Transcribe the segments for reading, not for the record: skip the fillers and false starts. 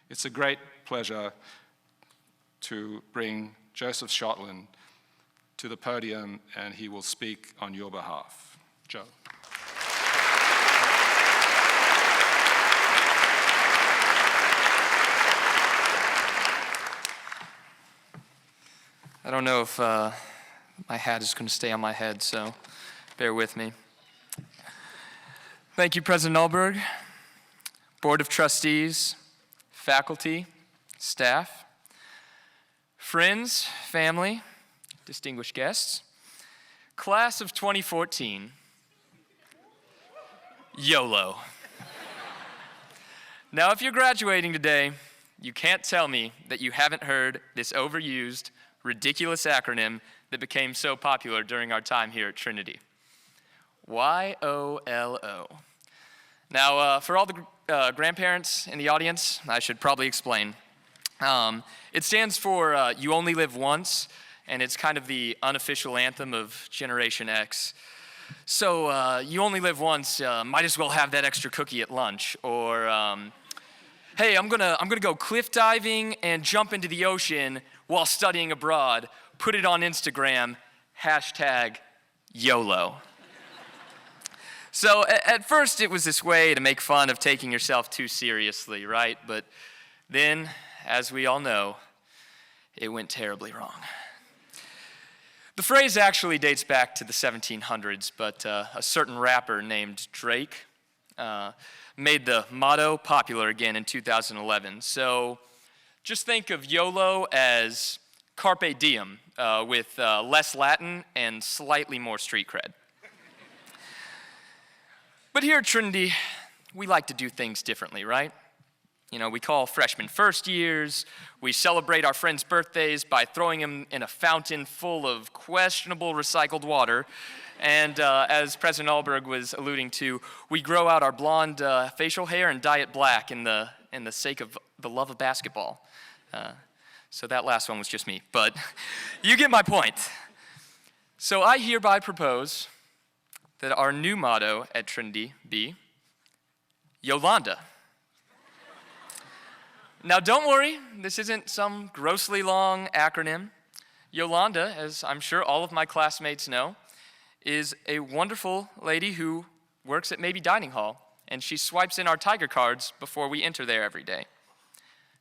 It's a great pleasure to bring Joseph Shotland to the podium, and he will speak on your behalf. Joe. I don't know if my hat is going to stay on my head, so bear with me. Thank you, President Alberg, Board of Trustees, faculty, staff, friends, family, distinguished guests, class of 2014, YOLO. Now, if you're graduating today, you can't tell me that you haven't heard this overused, ridiculous acronym that became so popular during our time here at Trinity. YOLO. Now, for all the grandparents in the audience, I should probably explain. It stands for You Only Live Once, and it's kind of the unofficial anthem of Generation X. So, you only live once, might as well have that extra cookie at lunch, or hey, I'm gonna go cliff diving and jump into the ocean while studying abroad. Put it on Instagram, hashtag YOLO. So at first it was this way to make fun of taking yourself too seriously, right? But then, as we all know, it went terribly wrong. The phrase actually dates back to the 1700s, but a certain rapper named Drake made the motto popular again in 2011. So just think of YOLO as Carpe Diem with less Latin and slightly more street cred. But here at Trinity, we like to do things differently, right? You know, we call freshmen first years, we celebrate our friends' birthdays by throwing them in a fountain full of questionable recycled water, and as President Alberg was alluding to, we grow out our blonde facial hair and dye it black in the sake of the love of basketball. So that last one was just me, but you get my point. So I hereby propose that our new motto at Trinity be Yolanda. Now don't worry, this isn't some grossly long acronym. Yolanda, as I'm sure all of my classmates know, is a wonderful lady who works at Maybe Dining Hall, and she swipes in our Tiger cards before we enter there every day.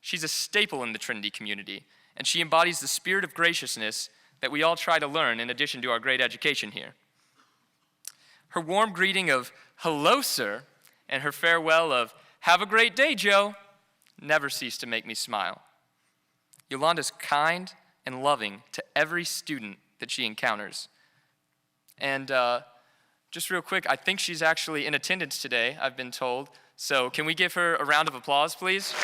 She's a staple in the Trinity community, and she embodies the spirit of graciousness that we all try to learn in addition to our great education here. Her warm greeting of, "Hello, sir," and her farewell of, "Have a great day, Joe," never cease to make me smile. Yolanda's kind and loving to every student that she encounters. And just real quick, I think she's actually in attendance today, I've been told. So can we give her a round of applause, please?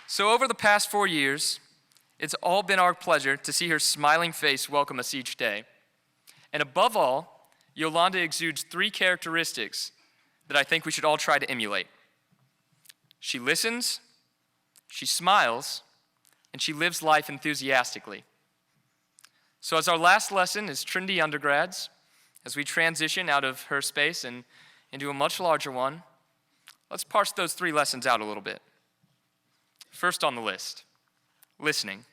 So over the past 4 years, it's all been our pleasure to see her smiling face welcome us each day. And above all, Yolanda exudes 3 characteristics that I think we should all try to emulate. She listens, she smiles, and she lives life enthusiastically. So as our last lesson as Trinity undergrads, as we transition out of her space and into a much larger one, let's parse those 3 lessons out a little bit. First on the list, listening.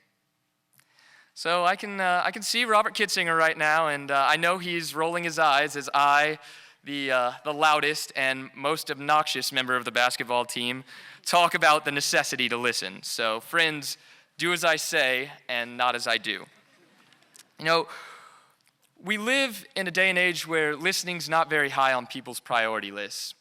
So I can see Robert Kitzinger right now, and I know he's rolling his eyes as I, the loudest and most obnoxious member of the basketball team, talk about the necessity to listen. So friends, do as I say and not as I do. You know, we live in a day and age where listening's not very high on people's priority lists.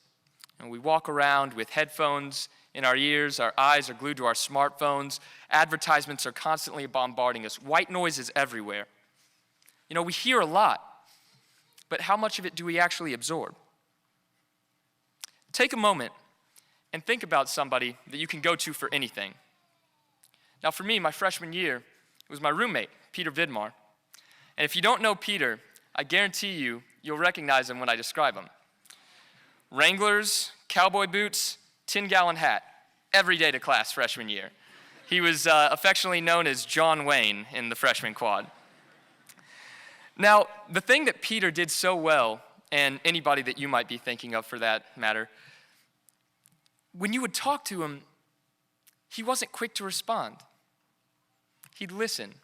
And we walk around with headphones in our ears, our eyes are glued to our smartphones, advertisements are constantly bombarding us, white noise is everywhere. You know, we hear a lot, but how much of it do we actually absorb? Take a moment and think about somebody that you can go to for anything. Now for me, my freshman year, it was my roommate, Peter Vidmar. And if you don't know Peter, I guarantee you'll recognize him when I describe him. Wranglers, cowboy boots, 10-gallon hat, every day to class freshman year. He was affectionately known as John Wayne in the freshman quad. Now, the thing that Peter did so well, and anybody that you might be thinking of for that matter, when you would talk to him, he wasn't quick to respond. He'd listen,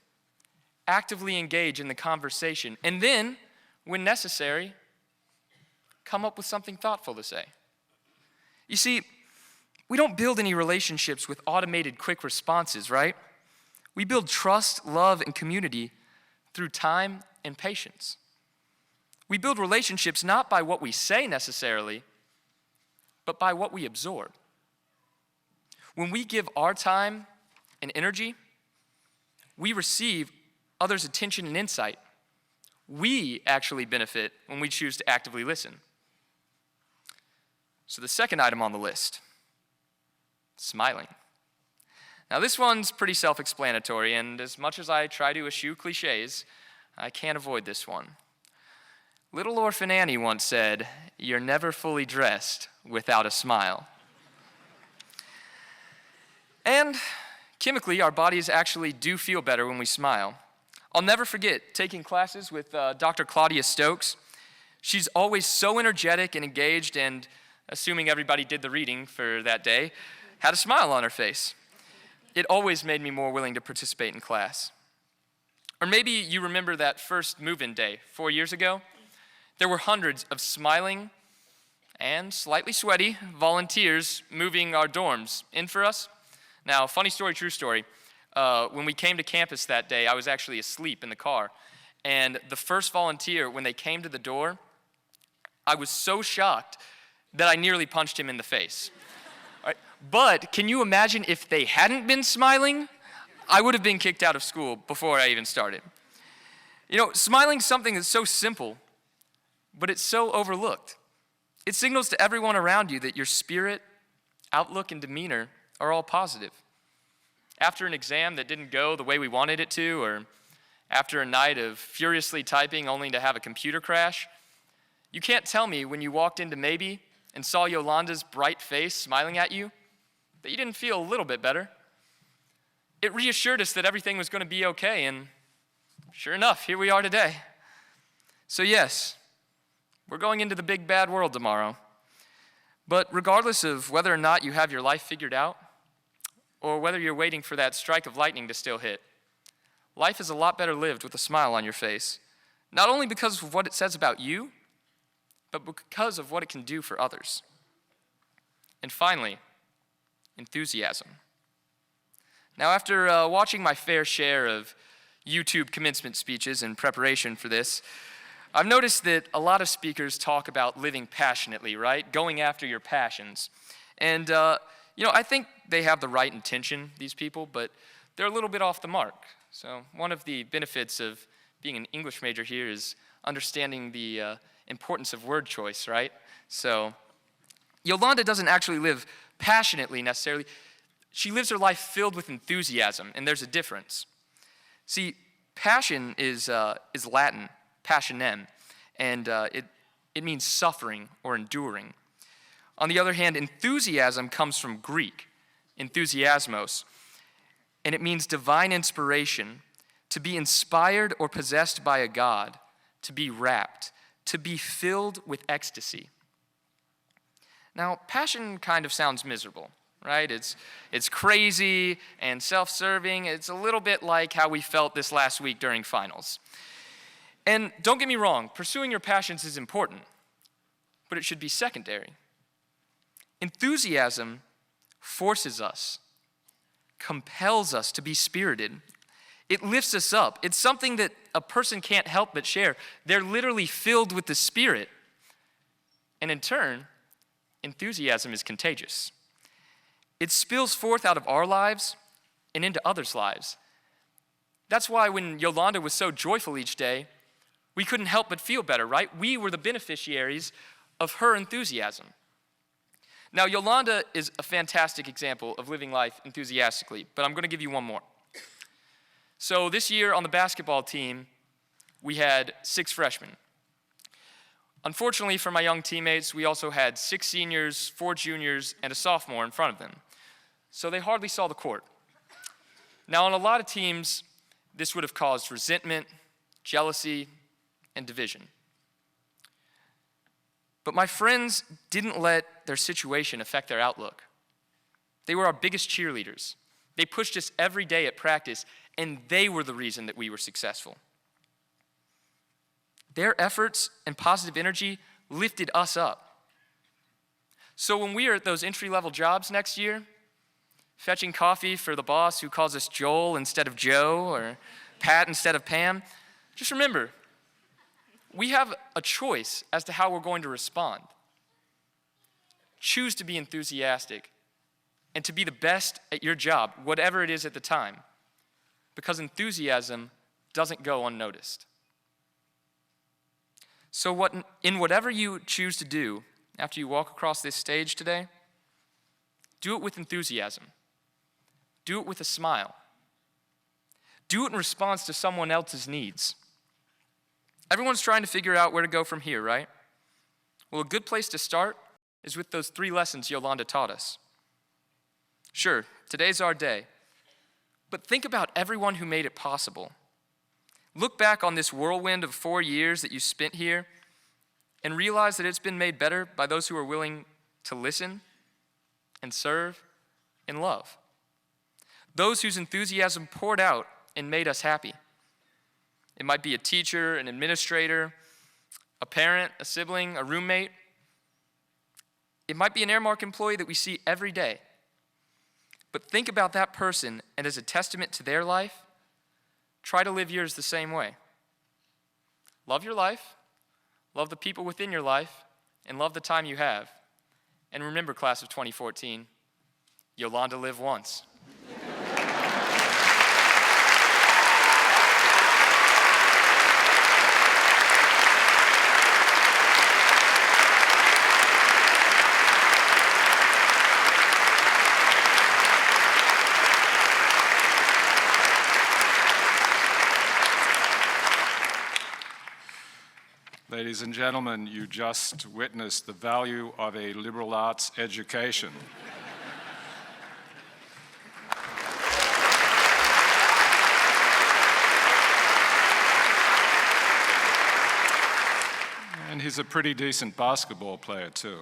actively engage in the conversation, and then, when necessary, come up with something thoughtful to say. You see, we don't build any relationships with automated quick responses, right? We build trust, love, and community through time and patience. We build relationships not by what we say necessarily, but by what we absorb. When we give our time and energy, we receive others' attention and insight. We actually benefit when we choose to actively listen. So the second item on the list, smiling. Now this one's pretty self-explanatory, and as much as I try to eschew cliches, I can't avoid this one. Little Orphan Annie once said, "You're never fully dressed without a smile." And chemically, our bodies actually do feel better when we smile. I'll never forget taking classes with Dr. Claudia Stokes. She's always so energetic and engaged, and assuming everybody did the reading for that day, had a smile on her face. It always made me more willing to participate in class. Or maybe you remember that first move-in day 4 years ago. There were hundreds of smiling and slightly sweaty volunteers moving our dorms in for us. Now, funny story, true story. When we came to campus that day, I was actually asleep in the car. And the first volunteer, when they came to the door, I was so shocked that I nearly punched him in the face. All right. But can you imagine if they hadn't been smiling? I would have been kicked out of school before I even started. You know, smiling's something that's so simple, but it's so overlooked. It signals to everyone around you that your spirit, outlook, and demeanor are all positive. After an exam that didn't go the way we wanted it to, or after a night of furiously typing only to have a computer crash, you can't tell me when you walked into Maybe and saw Yolanda's bright face smiling at you that you didn't feel a little bit better. It reassured us that everything was going to be okay, and sure enough, here we are today. So yes, we're going into the big bad world tomorrow. But regardless of whether or not you have your life figured out, or whether you're waiting for that strike of lightning to still hit, life is a lot better lived with a smile on your face, not only because of what it says about you, but because of what it can do for others. And finally, enthusiasm. Now, after watching my fair share of YouTube commencement speeches in preparation for this, I've noticed that a lot of speakers talk about living passionately, right? Going after your passions. And, I think they have the right intention, these people, but they're a little bit off the mark. So one of the benefits of being an English major here is understanding the importance of word choice, right? So Yolanda doesn't actually live passionately necessarily. She lives her life filled with enthusiasm, and there's a difference. See, passion is Latin, passionem, and it means suffering or enduring. On the other hand, enthusiasm comes from Greek, enthusiasmos, and it means divine inspiration, to be inspired or possessed by a god, to be rapt, to be filled with ecstasy. Now, passion kind of sounds miserable, right? It's crazy and self-serving. It's a little bit like how we felt this last week during finals. And don't get me wrong, pursuing your passions is important, but it should be secondary. Enthusiasm forces us, compels us to be spirited. It lifts us up. It's something that a person can't help but share. They're literally filled with the Spirit. And in turn, enthusiasm is contagious. It spills forth out of our lives and into others' lives. That's why when Yolanda was so joyful each day, we couldn't help but feel better, right? We were the beneficiaries of her enthusiasm. Now, Yolanda is a fantastic example of living life enthusiastically, but I'm going to give you one more. So this year on the basketball team, we had 6 freshmen. Unfortunately for my young teammates, we also had 6 seniors, 4 juniors, and a sophomore in front of them. So they hardly saw the court. Now, on a lot of teams, this would have caused resentment, jealousy, and division. But my friends didn't let their situation affect their outlook. They were our biggest cheerleaders. They pushed us every day at practice, and they were the reason that we were successful. Their efforts and positive energy lifted us up. So when we are at those entry-level jobs next year, fetching coffee for the boss who calls us Joel instead of Joe or Pat instead of Pam, just remember, we have a choice as to how we're going to respond. Choose to be enthusiastic and to be the best at your job, whatever it is at the time, because enthusiasm doesn't go unnoticed. So in whatever you choose to do after you walk across this stage today, do it with enthusiasm. Do it with a smile. Do it in response to someone else's needs. Everyone's trying to figure out where to go from here, right? Well, a good place to start is with those 3 lessons Yolanda taught us. Sure, today's our day, but think about everyone who made it possible. Look back on this whirlwind of 4 years that you spent here and realize that it's been made better by those who are willing to listen and serve and love. Those whose enthusiasm poured out and made us happy. It might be a teacher, an administrator, a parent, a sibling, a roommate. It might be an Airmark employee that we see every day. But think about that person, and as a testament to their life, try to live yours the same way. Love your life, love the people within your life, and love the time you have. And remember, class of 2014, Yolanda lived once. Ladies and gentlemen, you just witnessed the value of a liberal arts education. And he's a pretty decent basketball player, too.